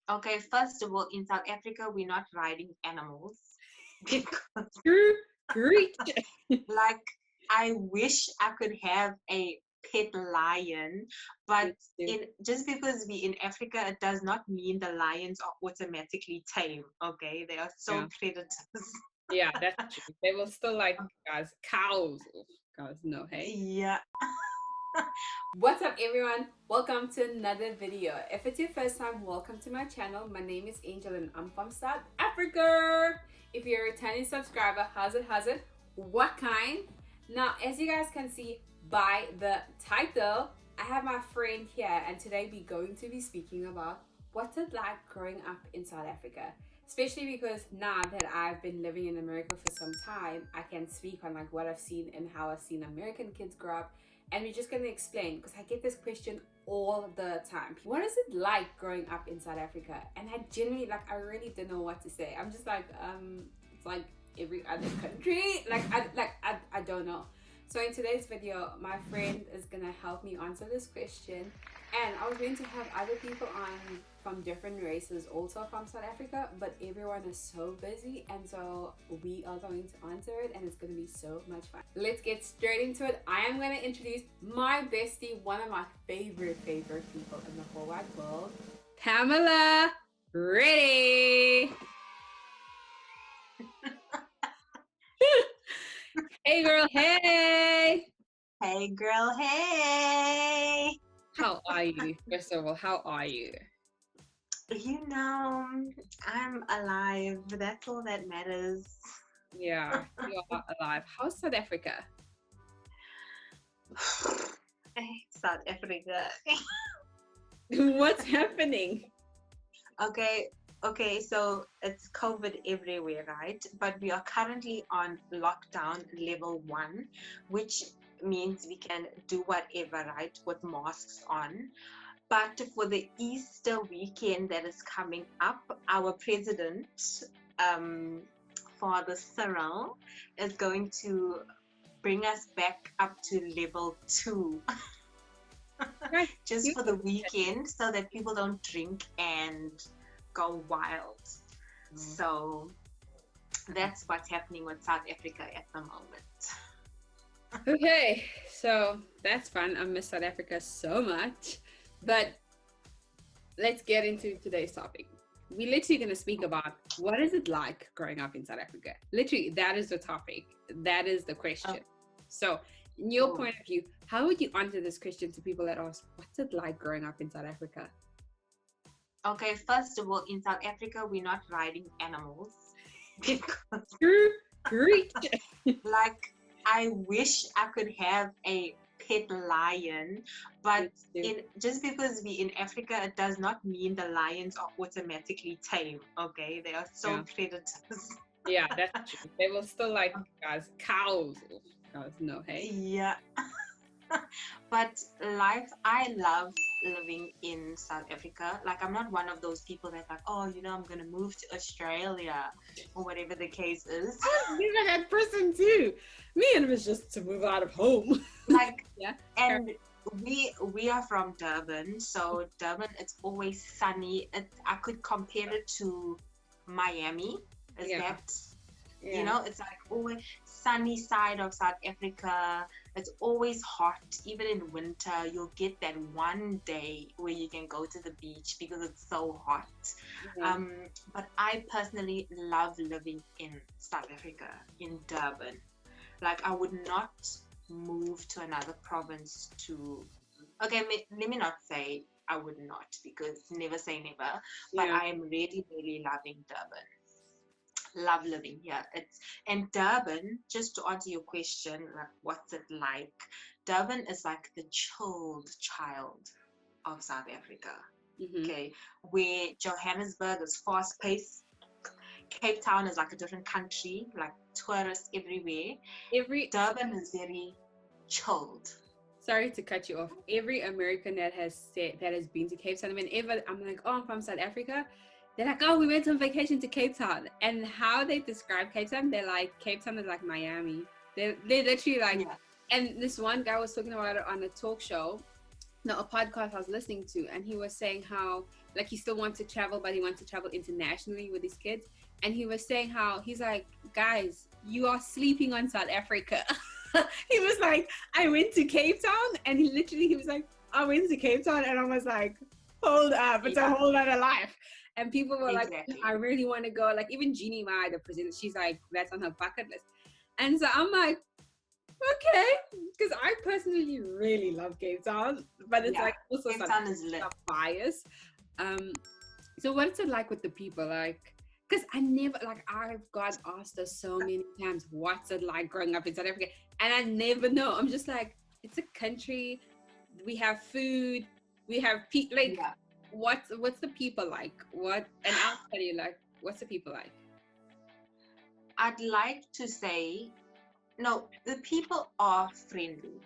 Okay, first of all, in South Africa, we're not riding animals because, True. Preach. like, I wish I could have a pet lion, but Me too. just because we in Africa, it does not mean the lions are automatically tame. Okay, they are Yeah. so predators. Yeah, that's true. They will still like guys, cows. Oh, guys, no, hey. Yeah. What's up everyone? Welcome to another video. If it's your first time, welcome to my channel. My name is Angel and I'm from South Africa. If you're a returning subscriber, how's it? What kind? Now, as you guys can see by the title, I have my friend here and today we're going to be speaking about what's it like growing up in South Africa. Especially because now that I've been living in America for some time, I can speak on like what I've seen and how I've seen American kids grow up. And we're just going to explain because I get this question all the time. What is it like growing up in South Africa? And I genuinely, like, I really don't know what to say. I'm just like, it's like every other country. I don't know. So in today's video, my friend is going to help me answer this question. And I was going to have other people on from different races also from South Africa, but everyone is so busy, and so we are going to answer it and it's going to be so much fun. Let's get straight into it. I am going to introduce my bestie, one of my favorite people in the whole wide world, Pamela. Ready? Hey girl, hey! Hey, girl. Hey. How are you? First of all, how are you? You know, I'm alive. That's all that matters. Yeah, you are alive. How's South Africa? South Africa. What's happening? Okay, so it's COVID everywhere, right? But we are currently on lockdown level 1, which means we can do whatever, right, with masks on. But for the Easter weekend that is coming up, our president, Father Cyril, is going to bring us back up to level 2 Right. just for the weekend so that people don't drink and go wild. So that's what's happening with South Africa at the moment. Okay, so that's fun. I miss South Africa so much. But let's get into today's topic. We're literally going to speak about what is it like growing up in South Africa. Literally, that is the topic. That is the question. So, in your point of view, how would you answer this question to people that ask, what's it like growing up in South Africa? Okay, first of all, in South Africa, we're not riding animals because, Great. like, I wish I could have a pet lion, but just because we're in Africa, it does not mean the lions are automatically tame. Okay, they are so predators. Yeah, that's true. They will still like guys, cows. Oh, guys, no, hey. Yeah. But I love living in South Africa. Like, I'm not one of those people that's like, oh, I'm going to move to Australia or whatever the case is. I've never had person too. Me and it was just to move out of home. Like, yeah. And we are from Durban, so Durban, it's always sunny. I could compare it to Miami. Is that, it's like always sunny side of South Africa. It's always hot. Even in winter, you'll get that one day where you can go to the beach because it's so hot. But I personally love living in South Africa, in Durban. Like, I would not move to another province let me not say I would not, because never say never, but I am really, really loving Durban. Love living here. And Durban, just to answer your question, like, what's it like? Durban is like the chilled child of South Africa. Okay, where Johannesburg is fast paced, Cape Town is like a different country, like tourists everywhere. Durban is very chilled. Sorry to cut you off. Every American that has been to Cape Town, whenever I'm like, oh, I'm from South Africa, they're like, oh, we went on vacation to Cape Town. And how they describe Cape Town, they're like, Cape Town is like Miami. They're literally like, and this one guy was talking about it on a talk show, no, a podcast I was listening to, and he was saying how like he still wants to travel, but he wants to travel internationally with his kids. And he was saying how he's like, guys, you are sleeping on South Africa. He was like, I went to Cape Town, and he was like, I went to Cape Town, and I was like, hold up, it's a whole other life. And people were like, I really want to go. Like even Jeannie Mai, the president, she's like, that's on her bucket list. And so I'm like, okay, because I personally really love Cape Town, but it's like also Cape Town is lit. Bias. So what's it like with the people? Like, because I never, like, I've got asked us so many times, what's it like growing up in South Africa? And I never know. I'm just like, it's a country. We have food. We have people. Like, what's the people like? What? And I'll tell you, like, what's the people like? I'd like to say, no, the people are friendly.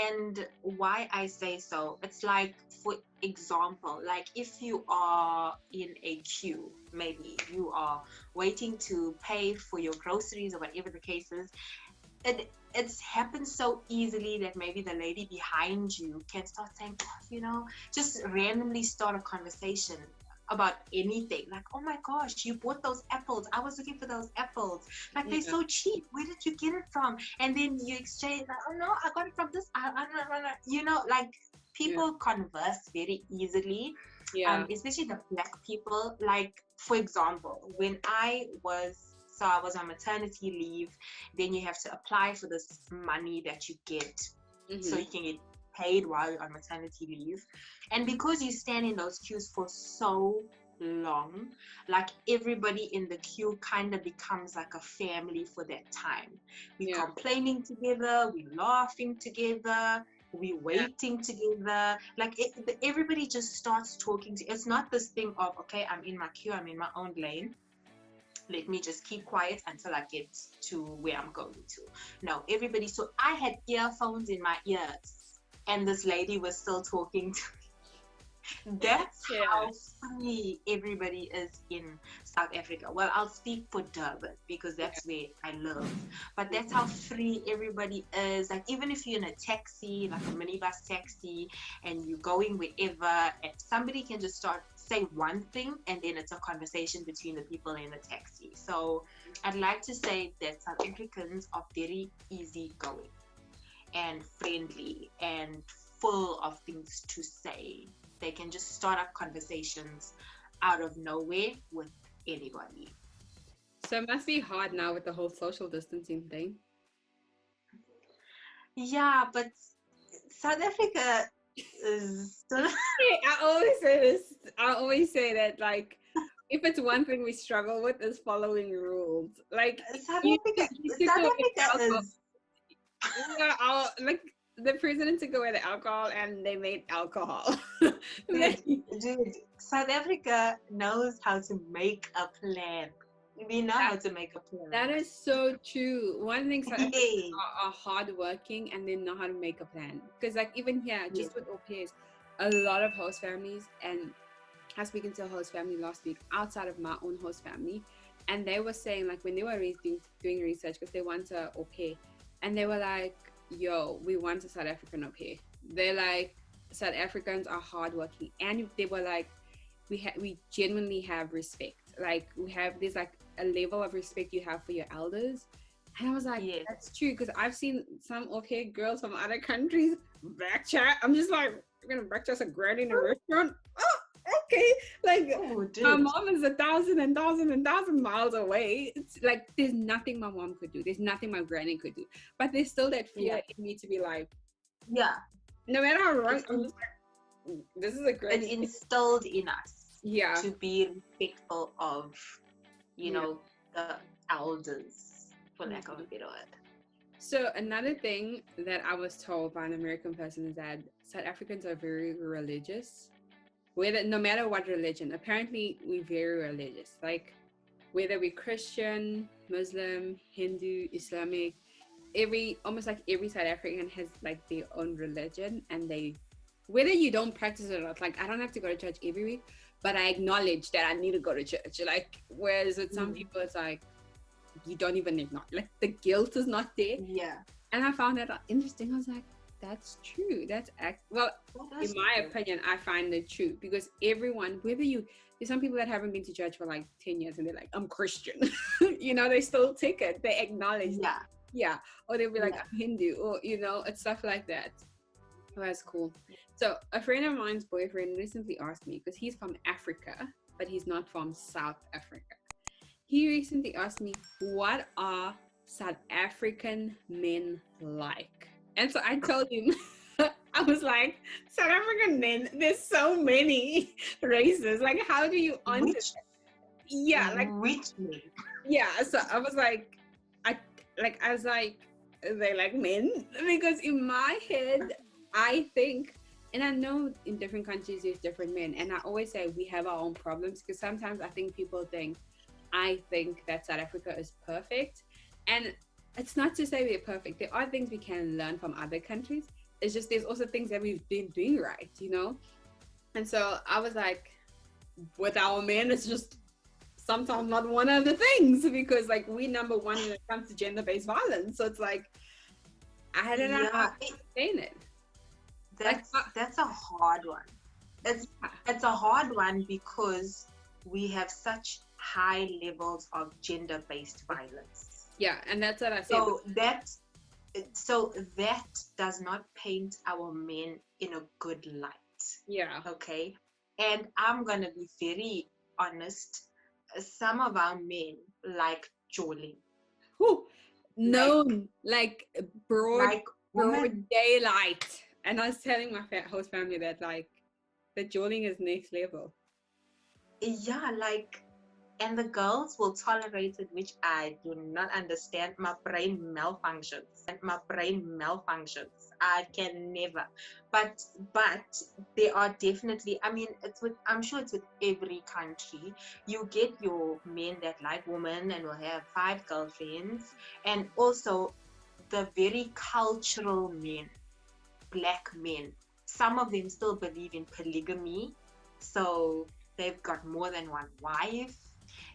And why I say so, it's like, for example, like if you are in a queue, maybe you are waiting to pay for your groceries or whatever the case is, it's happened so easily that maybe the lady behind you can start saying, just randomly start a conversation about anything, like, oh my gosh, you bought those apples, I was looking for those apples, like they're so cheap, where did you get it from? And then you exchange, like, oh no, I got it from this, I like people converse very easily, especially the Black people. Like, for example, when I was on maternity leave, then you have to apply for this money that you get, so you can get paid while you're on maternity leave. And because you stand in those queues for so long, like everybody in the queue kind of becomes like a family for that time. We're complaining together, we're laughing together, we're waiting together, like everybody just starts talking it's not this thing of, okay, I'm in my queue, I'm in my own lane, let me just keep quiet until I get to where I'm going to. No, everybody. So I had earphones in my ears, and this lady was still talking to me. That's how free everybody is in South Africa. Well, I'll speak for Durban because that's where I live. But that's how free everybody is. Like, even if you're in a taxi, like a minibus taxi, and you're going wherever, and somebody can just say one thing, and then it's a conversation between the people in the taxi. So I'd like to say that South Africans are very easygoing and friendly and full of things to say. They can just start up conversations out of nowhere with anybody. So it must be hard now with the whole social distancing thing. Yeah, but South Africa is I always say this. I always say that, like, if it's one thing we struggle with is following rules. Like, South Africa is like the president took away the alcohol and they made alcohol. Dude, South Africa knows how to make a plan. We know how to make a plan. That is so true. One thing, South Africans are hardworking and they know how to make a plan. Because, like, even here, just with Aupairs, a lot of host families, and I was speaking to a host family last week outside of my own host family, and they were saying, like, when they were doing research, because they want a au pair, and they were like, yo, we want a South African au pair. They're like, South Africans are hardworking, and they were like, we genuinely have respect. Like, there's like a level of respect you have for your elders. And I was like, that's true, because I've seen some au pair girls from other countries backchat. I'm just like, we're gonna backchat a granny in a restaurant? Oh, okay. Like, my mom is 1,000 miles away. It's like, there's nothing my mom could do. There's nothing my granny could do. But there's still that fear in me to be like, no matter how wrong, I'm just like, this is a granny. It's instilled in us. To be respectful of, the elders, for lack of a better word. So another thing that I was told by an American person is that South Africans are very religious. No matter what religion, apparently we're very religious. Like, whether we're Christian, Muslim, Hindu, Islamic, almost like every South African has like their own religion, and whether you don't practice it or not, like, I don't have to go to church every week, but I acknowledge that I need to go to church. Like, whereas with some people, it's like, you don't even acknowledge, like, the guilt is not there. Yeah. And I found that interesting. I was like, That's true. Well, in my opinion, I find it true because everyone, there's some people that haven't been to church for like 10 years and they're like, I'm Christian. They still take it. They acknowledge. Yeah. Yeah. Or they'll be like, I'm Hindu, or, it's stuff like that. Oh, that's cool. So a friend of mine's boyfriend recently asked me, because he's from Africa, but he's not from South Africa. He recently asked me, what are South African men like? And so I told him, I was like, South African men, there's so many races. Like, how do you answer that? Yeah, like which men? Yeah, so I was like, they like men, because in my head, I think, and I know in different countries there's different men, and I always say we have our own problems, because sometimes I think I think that South Africa is perfect, and it's not to say we're perfect. There are things we can learn from other countries. It's just there's also things that we've been doing right, And so I was like, with our men, it's just sometimes not one of the things, because like we number one when it comes to gender-based violence. So it's like, I don't know how to explain it. That's a hard one. It's a hard one because we have such high levels of gender-based violence. Yeah, and that's what I said. So that does not paint our men in a good light. Yeah. Okay. And I'm gonna be very honest. Some of our men like jolling. Known like broad daylight. And I was telling my host family that like the jolling is next level. Yeah, and the girls will tolerate it, which I do not understand. My brain malfunctions. I can never. But there are definitely, I'm sure it's with every country. You get your men that like women and will have 5 girlfriends, and also the very cultural men, black men. Some of them still believe in polygamy, so they've got more than one wife.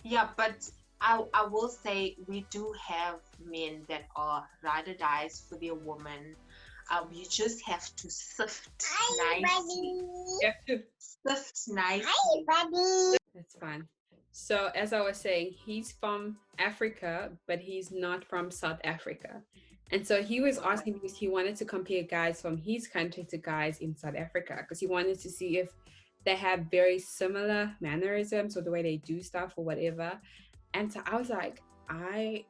Yeah, but I will say we do have men that are ride or dies for their woman. You just have to sift nicely. Sift nicely. Hi, buddy. That's fine. So as I was saying, he's from Africa, but he's not from South Africa. And so he was asking because he wanted to compare guys from his country to guys in South Africa, because he wanted to see if they have very similar mannerisms or the way they do stuff or whatever. And so I was like, I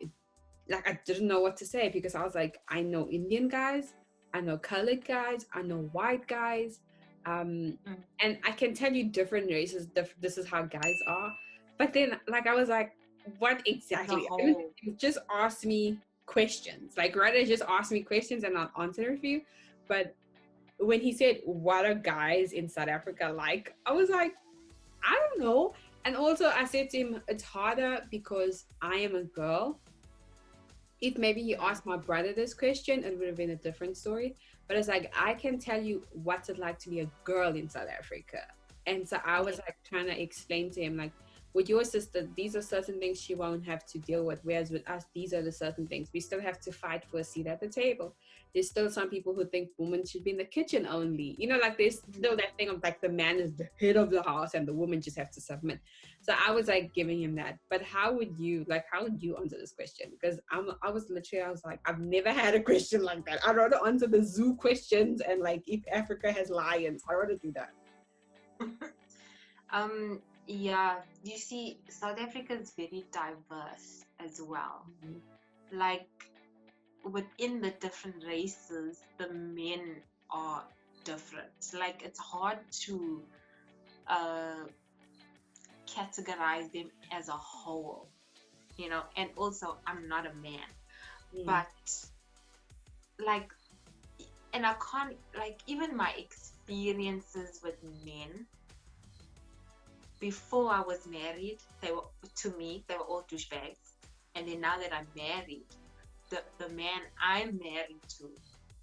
didn't know what to say, because I was like, I know Indian guys, I know colored guys, I know white guys, and I can tell you different races, this is how guys are. But then I was like, what exactly? Just ask me questions, rather just ask me questions and I'll answer for you. But when he said, what are guys in South Africa like? I was like, I don't know. And also I said to him, it's harder because I am a girl. If maybe you asked my brother this question, it would have been a different story. But it's like, I can tell you what's it like to be a girl in South Africa. And so I was trying to explain to him, with your sister, these are certain things she won't have to deal with. Whereas with us, these are the certain things. We still have to fight for a seat at the table. There's still some people who think women should be in the kitchen only. There's still that thing of the man is the head of the house and the woman just have to submit. So I was giving him that. But how would you answer this question? Because I was like, I've never had a question like that. I'd rather answer the zoo questions and if Africa has lions, I'd rather do that. Yeah, you see, South Africa is very diverse as well. Within the different races, the men are different. It's hard to categorize them as a whole, and also I'm not a man. But and I can't, even my experiences with men before I was married, they were all douchebags. And then now that I'm married, the man I'm married to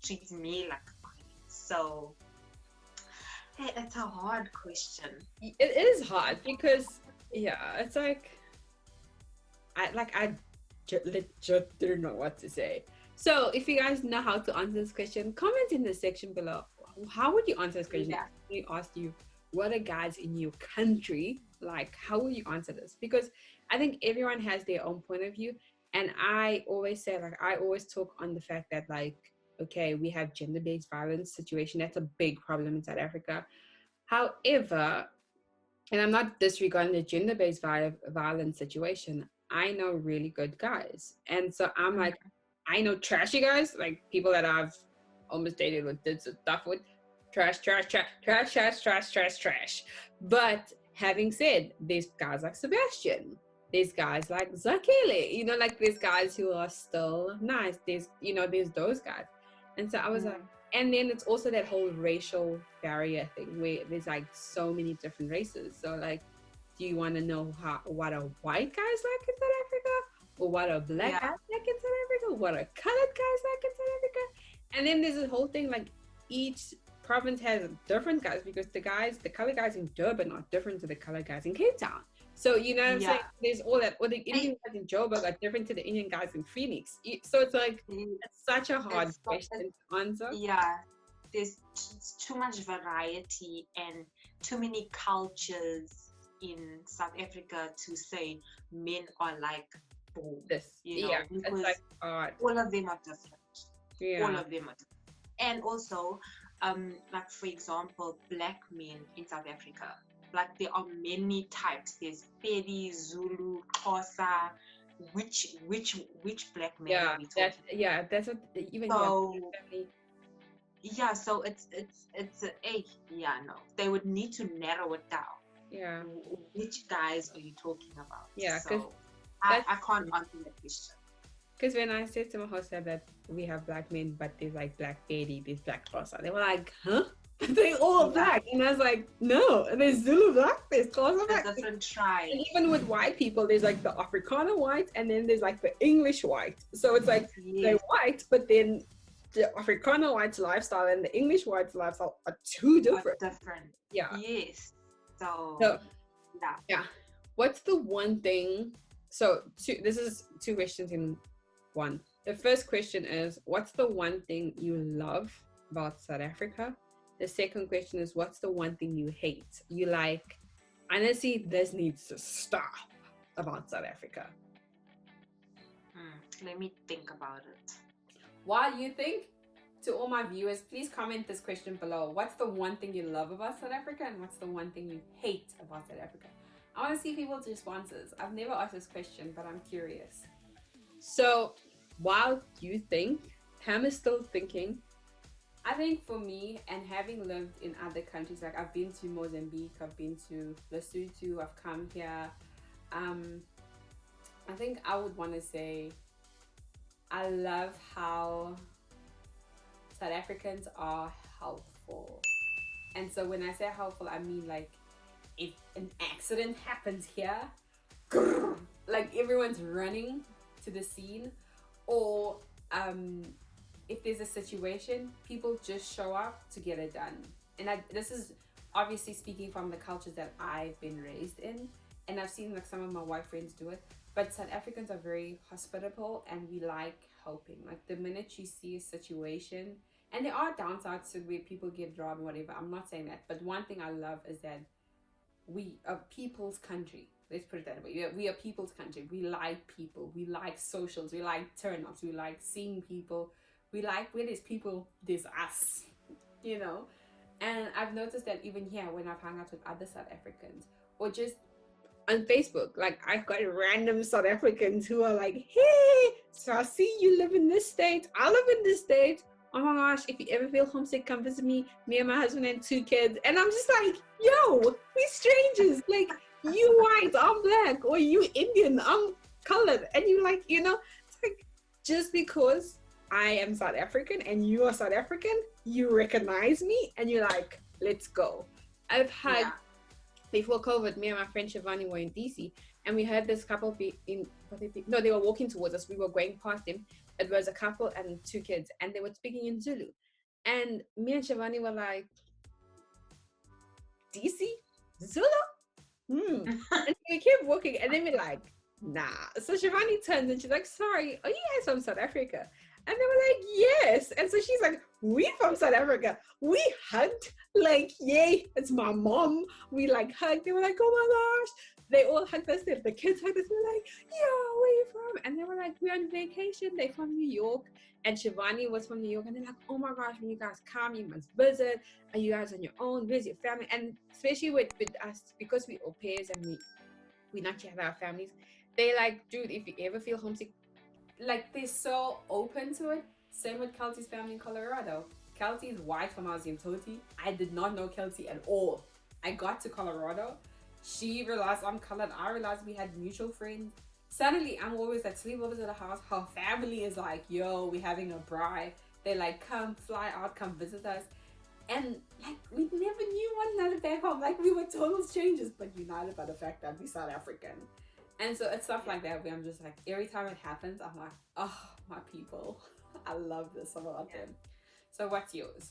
treats me like a queen. So it's a hard question. It is hard because it's I legit didn't know what to say. So if you guys know how to answer this question, comment in the section below. How would you answer this question? Yeah. We asked you, what are guys in your country like? How will you answer this? Because I think everyone has their own point of view. And I always say, like, I always talk on the fact that, like, okay, we have gender-based violence situation. That's a big problem in South Africa. However, and I'm not disregarding the gender-based violence situation, I know really good guys. And so I'm like, I know trashy guys, like people that I've almost dated with, did stuff with, trash. But having said, there's guys like Sebastian, there's guys like Zakele, you know, like there's guys who are still nice. There's, you know, there's those guys. And so I was like, and then it's also that whole racial barrier thing where there's like so many different races. So like, do you want to know what a white guy's like in South Africa? Or what a black guy like in South Africa? What a colored guy's like in South Africa? And then there's this whole thing like each province has different guys, because the colored guys in Durban are different to the colored guys in Cape Town. So you know what I'm saying? There's all that. Or the Indian guys in Joburg are different to the Indian guys in Phoenix. So it's like, it's such a hard question to answer. Yeah, there's too much variety and too many cultures in South Africa to say men are like this. You know, because it's like hard. all of them are different. Yeah. All of them are different. And also, like for example, black men in South Africa, like there are many types. There's Pedi, Zulu, Xhosa. Which black men are we talking? That's what even so, yeah, so it's no. They would need to narrow it down. Yeah. Which guys are you talking about? Yeah, because so I can't answer that question. Because when I said to my host that we have black men, but there's like black Pedi, there's black Xhosa, they were like, huh? They all black. And I was like, no, there's Zulu black, there's Xhosa black. Different tribes. And even with white people, there's like the Afrikaner white, and then there's like the English white. So it's like they're white, but then the Afrikaner white's lifestyle and the English white's lifestyle are too different. Yeah. Yes. So yeah. What's the one thing? So this is two questions in one. The first question is, what's the one thing you love about South Africa? The second question is, what's the one thing you hate? You like, honestly, this needs to stop about South Africa. Let me think about it. While you think, to all my viewers, please comment this question below. What's the one thing you love about South Africa, and what's the one thing you hate about South Africa? I want to see people's responses. I've never asked this question, but I'm curious. So while you think, Pam is still thinking. I think for me, and having lived in other countries, like I've been to Mozambique, I've been to Lesotho, I've come here. I think I would want to say I love how South Africans are helpful. And so when I say helpful, I mean like if an accident happens here, like everyone's running to the scene, or if there's a situation, people just show up to get it done. And this is obviously speaking from the cultures that I've been raised in, and I've seen like some of my white friends do it. But South Africans are very hospitable, and we like helping. Like the minute you see a situation, and there are downsides to where people get robbed and whatever, I'm not saying that, but one thing I love is that we are people's country. Let's put it that way. We are people's country. We like people. We like socials. We like turn-ups. We like seeing people. We like where there's people, there's us, you know? And I've noticed that even here when I've hung out with other South Africans, or just on Facebook, like I've got random South Africans who are like, hey, so I see you live in this state. I live in this state. Oh my gosh, if you ever feel homesick, come visit me. Me and my husband and 2 kids. And I'm just like, yo, we strangers. Like, you white, I'm black. Or you Indian, I'm colored. And you like, you know, it's like, just because I am South African and you are South African, you recognize me and you're like, let's go. I've had, before COVID, me and my friend Shivani were in DC, and we had this couple they were walking towards us. We were going past them. It was a couple and 2 kids, and they were speaking in Zulu. And me and Shivani were like, DC? Zulu? And we kept walking, and then we're like, nah. So Shivani turns and she's like, sorry, are you guys from South Africa? And they were like, yes. And so she's like, we from South Africa. We hugged, like, yay, it's my mom. We like hugged. They were like, oh my gosh. They all hugged us. The kids hugged us. We were like, yeah, where are you from? And they were like, we're on vacation. They're from New York. And Shivani was from New York. And they're like, oh my gosh, when you guys come, you must visit. Are you guys on your own? Where's your family? And especially with us, because we au pairs and we not yet have our families, they like, dude, if you ever feel homesick, like they're so open to it. Same with Kelty's family in Colorado. Kelty is white from Toti. I did not know Kelty at all. I got to Colorado. She realized I'm colored. I realized we had mutual friends. Suddenly, I'm always at sleepovers at the house. Her family is like, yo, we're having a bride. They like, come fly out, come visit us. And like, we never knew one another back home. Like, we were total strangers, but united by the fact that we're South African. And so it's stuff like that where I'm just like, every time it happens, I'm like, oh, my people. I love this about them. So what's yours?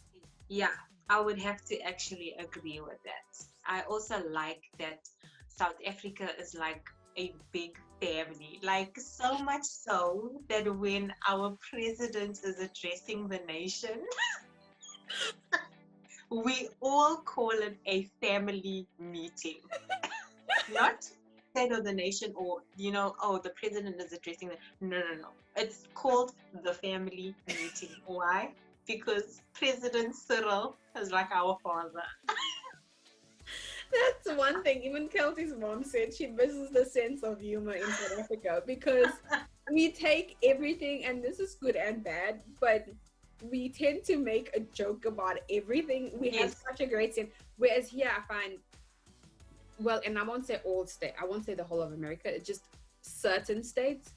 Yeah, I would have to actually agree with that. I also like that South Africa is like a big family, like so much so that when our president is addressing the nation, we all call it a family meeting. Not state of the nation or, you know, oh, the president is addressing the... No. It's called the family meeting. Why? Because President Cyril is like our father. That's one thing. Even Kelty's mom said she misses the sense of humor in South Africa because we take everything, and this is good and bad, but we tend to make a joke about everything. We have such a great sense. Whereas here, I find, well, and I won't say all states, I won't say the whole of America, it's just certain states.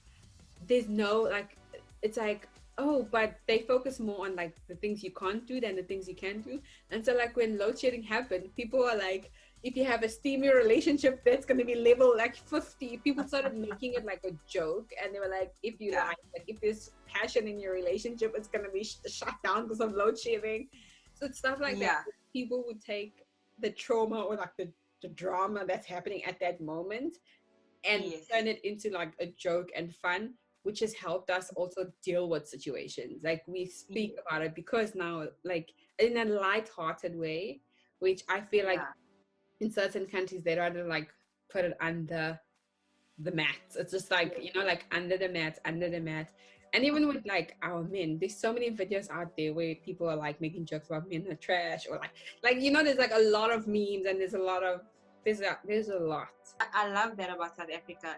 There's no, like, it's like, oh, but they focus more on like the things you can't do than the things you can do. And so like when load shedding happened, people are like, if you have a steamy relationship, that's going to be level like 50. People started making it like a joke, and they were like, if you like if there's passion in your relationship, it's going to be shut down because of load shedding. So it's stuff like that. People would take the trauma or like the drama that's happening at that moment and turn it into like a joke and fun, which has helped us also deal with situations. Like we speak about it because now, like in a light-hearted way, which I feel like in certain countries they'd rather like put it under the mat. It's just like, you know, like under the mat. And even with like our men, there's so many videos out there where people are like making jokes about men are trash, or like you know, there's like a lot of memes, and there's a lot. I love that about South Africa.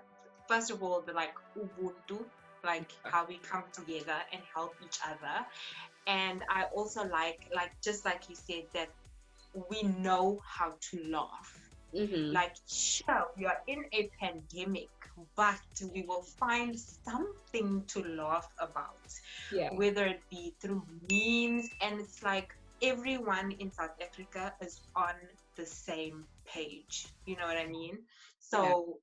First of all, the like Ubuntu, like how we come together and help each other. And I also like just like you said, that we know how to laugh. Like, sure, we are in a pandemic, but we will find something to laugh about, whether it be through memes. And it's like everyone in South Africa is on the same page, you know what I mean? So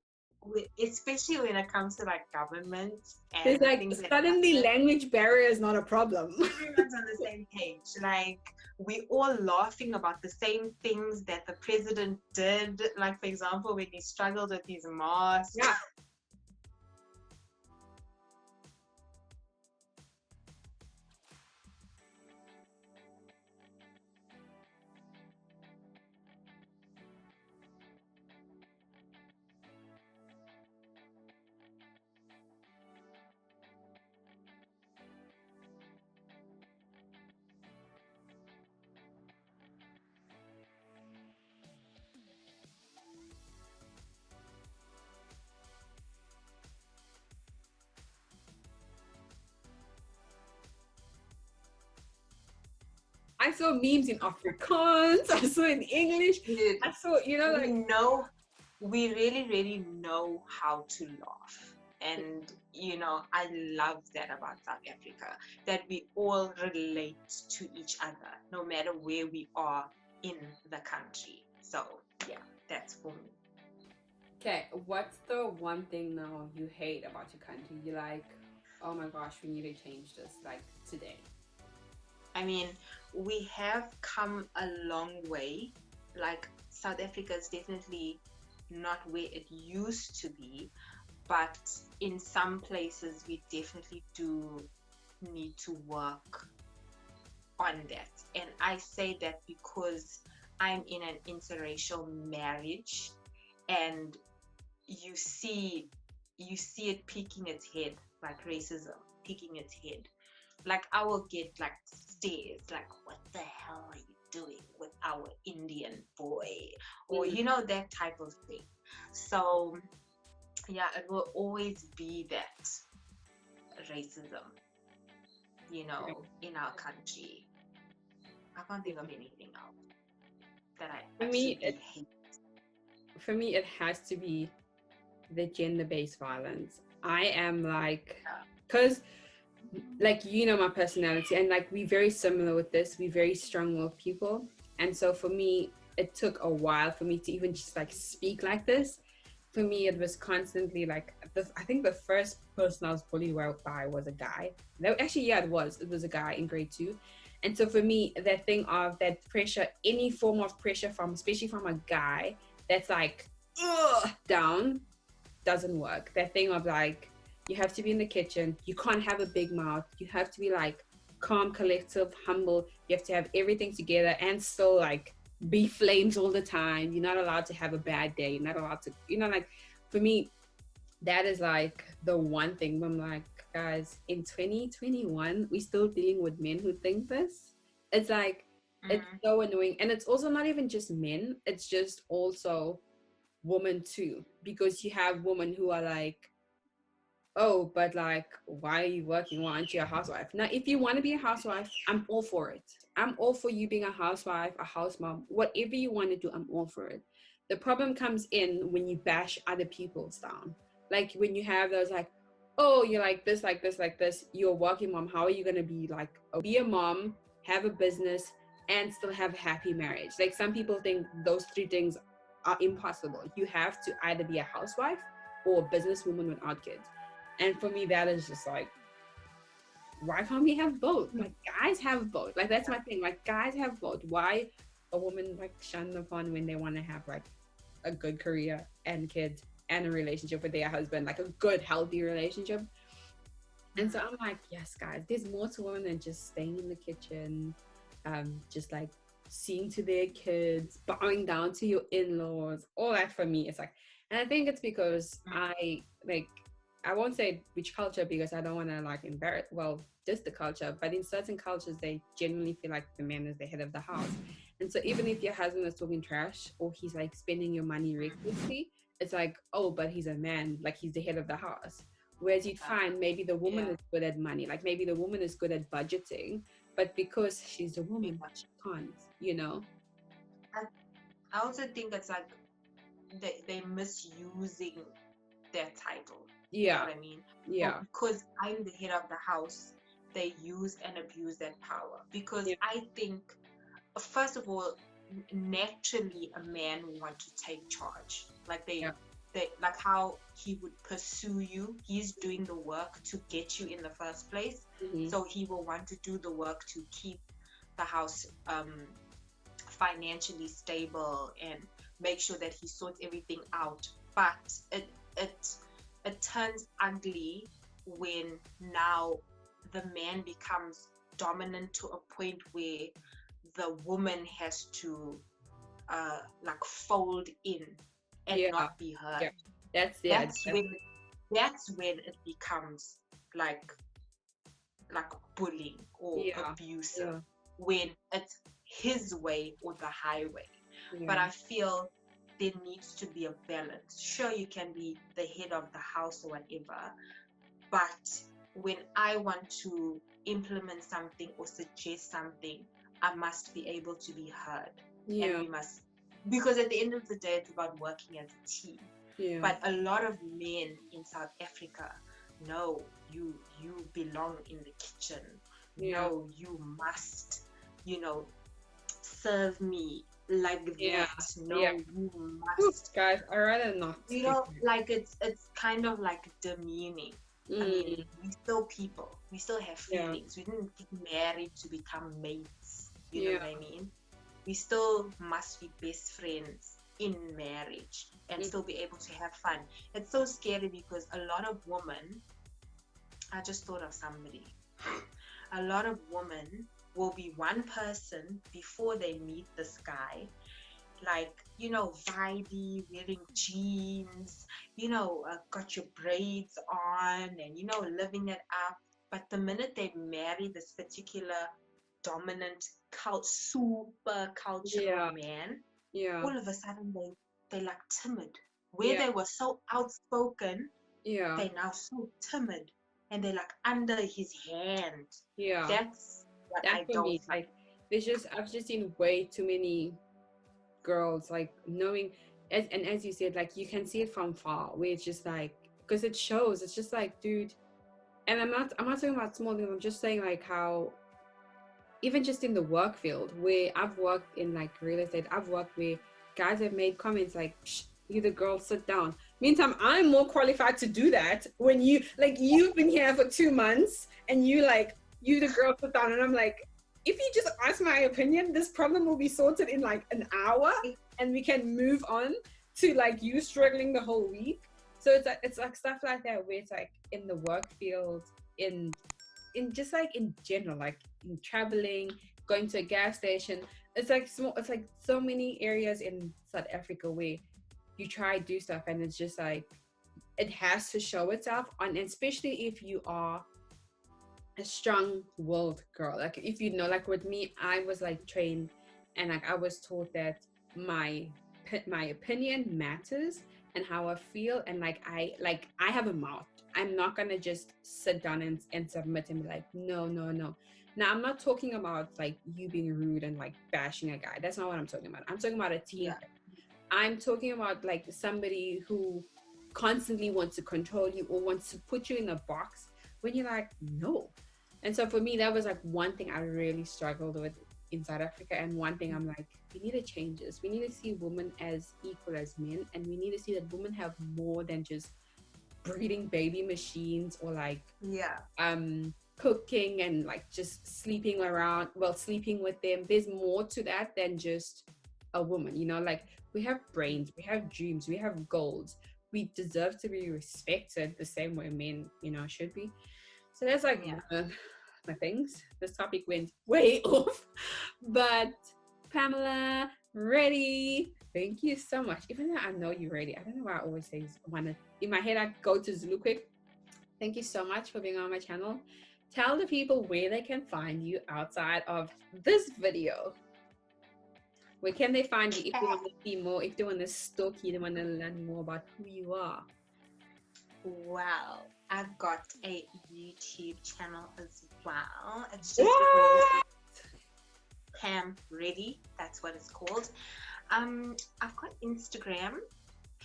especially when it comes to like government and there's like suddenly language barrier is not a problem. Everyone's on the same page. Like we all laughing about the same things that the president did. Like for example, when he struggled with his mask. I saw memes in Afrikaans. I saw in English. I saw, you know, we really know how to laugh. And, you know, I love that about South Africa, that we all relate to each other, no matter where we are in the country. So, yeah, that's for me. Okay, what's the one thing now you hate about your country? You're like, oh my gosh, we need to change this, like today. I mean, we have come a long way. Like South Africa is definitely not where it used to be, but in some places we definitely do need to work on that. And I say that because I'm in an interracial marriage, and you see it peeking its head, like racism peeking its head. Like I will get like stares, like, what the hell are you doing with our Indian boy? Or that type of thing. So yeah, it will always be that racism, in our country. I can't think of anything else that I absolutely hate. For me, it has to be the gender-based violence. I am like, because like, my personality, and like we're very similar with this. We're very strong-willed people. And so for me, it took a while for me to even just like speak like this. For me, it was constantly like, I think the first person I was bullied by was a guy. No, actually, yeah, it was a guy in grade 2. And so for me, that thing of that pressure, any form of pressure especially from a guy that's like, down, doesn't work. That thing of like, you have to be in the kitchen, you can't have a big mouth, you have to be like calm, collective, humble, you have to have everything together and still like be flames all the time. You're not allowed to have a bad day. You're not allowed to, like, for me, that is like the one thing where I'm like, guys, in 2021, we're still dealing with men who think this. It's like, it's so annoying. And it's also not even just men, it's just also women too, because you have women who are like, oh, but like, why are you working? Why aren't you a housewife? Now, if you want to be a housewife, I'm all for it. I'm all for you being a housewife, a house mom, whatever you want to do, I'm all for it. The problem comes in when you bash other people's down. Like when you have those like, oh, you're like this, like this, like this, you're a working mom. How are you going to be like, be a mom, have a business, and still have a happy marriage? Like some people think those 3 things are impossible. You have to either be a housewife or a businesswoman without kids. And for me, that is just like, why can't we have both? Like guys have both. Like that's my thing. Like guys have both. Why a woman like shunned upon when they want to have like a good career and kids and a relationship with their husband, like a good healthy relationship? And so I'm like, yes, guys, there's more to women than just staying in the kitchen, just like seeing to their kids, bowing down to your in-laws. All that for me is like, and I think it's because I won't say which culture because I don't want to like embarrass, just the culture, but in certain cultures, they genuinely feel like the man is the head of the house. And so even if your husband is talking trash or he's like spending your money recklessly, it's like, oh, but he's a man, like he's the head of the house. Whereas you'd find maybe the woman is good at money, like maybe the woman is good at budgeting, but because she's a woman, she can't, I also think it's like they're misusing their title. You know what I mean? Yeah. But because I'm the head of the house, they use and abuse that power. Because I think, first of all, naturally a man would want to take charge. Like they like how he would pursue you. He's doing the work to get you in the first place. So he will want to do the work to keep the house financially stable and make sure that he sorts everything out. But it turns ugly when now the man becomes dominant to a point where the woman has to like fold in and not be heard. That's when it becomes like bullying or abusive, when it's his way or the highway. But I feel there needs to be a balance. Sure, you can be the head of the house or whatever, but when I want to implement something or suggest something, I must be able to be heard. And we must, because at the end of the day, it's about working as a team. But a lot of men in South Africa, no, you belong in the kitchen. No, you must, serve me like that. No, you must. Guys, I rather not. Like it's kind of like demeaning. I mean, we're still people. We still have feelings. We didn't get married to become mates. You know what I mean? We still must be best friends in marriage and still be able to have fun. It's so scary because a lot of women, I just thought of somebody. a lot of women will be one person before they meet this guy, like, vibey, wearing jeans, got your braids on, and, living it up. But the minute they marry this particular dominant, super cultural man, all of a sudden they're like timid. Where they were so outspoken, they're now so timid, and they're like under his hand. That's what I don't like. I've just seen way too many girls like knowing, and as you said, like you can see it from far, where it's just like, because it shows, it's just like, dude. And I'm not talking about small things. I'm just saying like how even just in the work field, where I've worked in like real estate, I've worked where guys have made comments like, you the girl, sit down. Meantime, I'm more qualified to do that. When you've been here for 2 months and you the girl, sit down. And I'm like, if you just ask my opinion, this problem will be sorted in like an hour and we can move on to like you struggling the whole week. So it's like stuff like that, where it's like in the work field, in just like in general, like in traveling, going to a gas station. It's like so many areas in South Africa where you try to do stuff and it's just like, it has to show itself on, especially if you are a strong-willed girl. Like if like with me, I was like trained and like I was taught that my opinion matters and how I feel, and like I have a mouth. I'm not gonna just sit down and submit and be like, no. Now I'm not talking about like you being rude and like bashing a guy. That's not what I'm talking about. I'm talking about a team. I'm talking about like somebody who constantly wants to control you or wants to put you in a box when you're like, no. And so for me, that was like one thing I really struggled with in South Africa, and one thing I'm like, we need to change this. We need to see women as equal as men, and we need to see that women have more than just breeding baby machines or like cooking and like just sleeping with them. There's more to that than just a woman, like we have brains, we have dreams, we have goals. We deserve to be respected the same way men, should be. So that's like my things. This topic went way off, but Pamela, ready? Thank you so much. Even though I know you're ready, I don't know why I always say in my head I go to Zulu quick. Thank you so much for being on my channel. Tell the people where they can find you outside of this video. Where can they find you if they want to see more, if they want to stalk you, they want to learn more about who you are? Well, I've got a YouTube channel as well. It's just called Pam Ready. That's what it's called. I've got Instagram,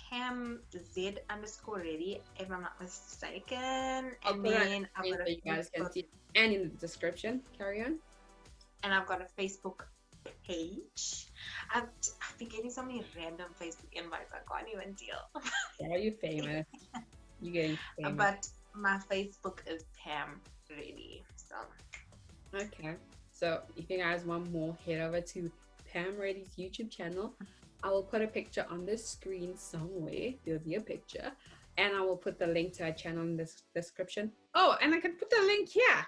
Pam Z_ready, if I'm not mistaken. And then I've got you guys can see, and in the description. Carry on. And I've got a Facebook page. I've been getting so many random Facebook invites, I can't even deal. Yeah, you're famous. You're getting famous. But my Facebook is Pam Ready. So okay. So if you guys want more, head over to Pam Ready's YouTube channel. I will put a picture on the screen somewhere. There'll be a picture. And I will put the link to her channel in the description. Oh, and I can put the link here.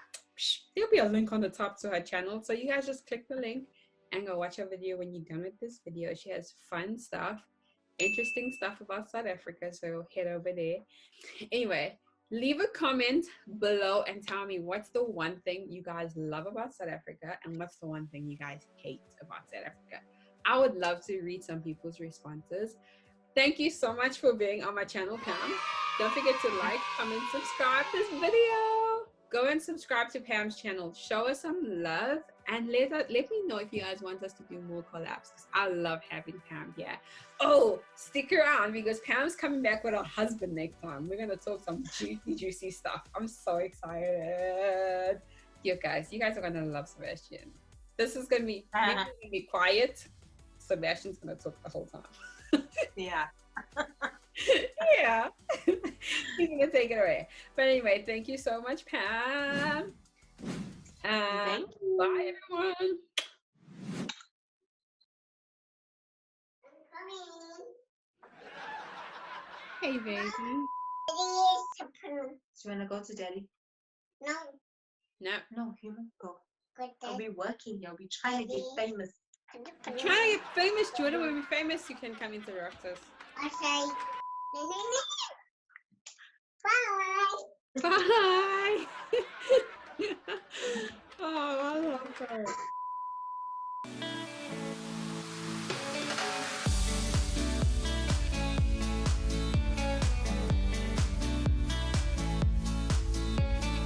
There'll be a link on the top to her channel. So you guys just click the link and go watch her video when you're done with this video. She has fun stuff, interesting stuff about South Africa. So head over there. Anyway, leave a comment below and tell me what's the one thing you guys love about South Africa and what's the one thing you guys hate about South Africa. I would love to read some people's responses. Thank you so much for being on my channel, Pam. Don't forget to like, comment, subscribe this video. Go and subscribe to Pam's channel. Show us some love and let me know if you guys want us to do more collabs, because I love having Pam here. Oh, stick around because Pam's coming back with her husband next time. We're gonna talk some juicy stuff. I'm so excited. You guys are gonna love Sebastian. This is gonna be quiet. Sebastian's gonna talk the whole time. Yeah. Yeah. He's gonna take it away. But anyway, thank you so much, Pam. Thank you. Bye, everyone. Hey, baby. Do you want to go to daddy? No. No. No, human. Go. Are we working here? We're trying to get famous. We're trying to get famous, Jordan. When we're famous, you can come interrupt us. Okay. Bye. Bye. Oh, I love her.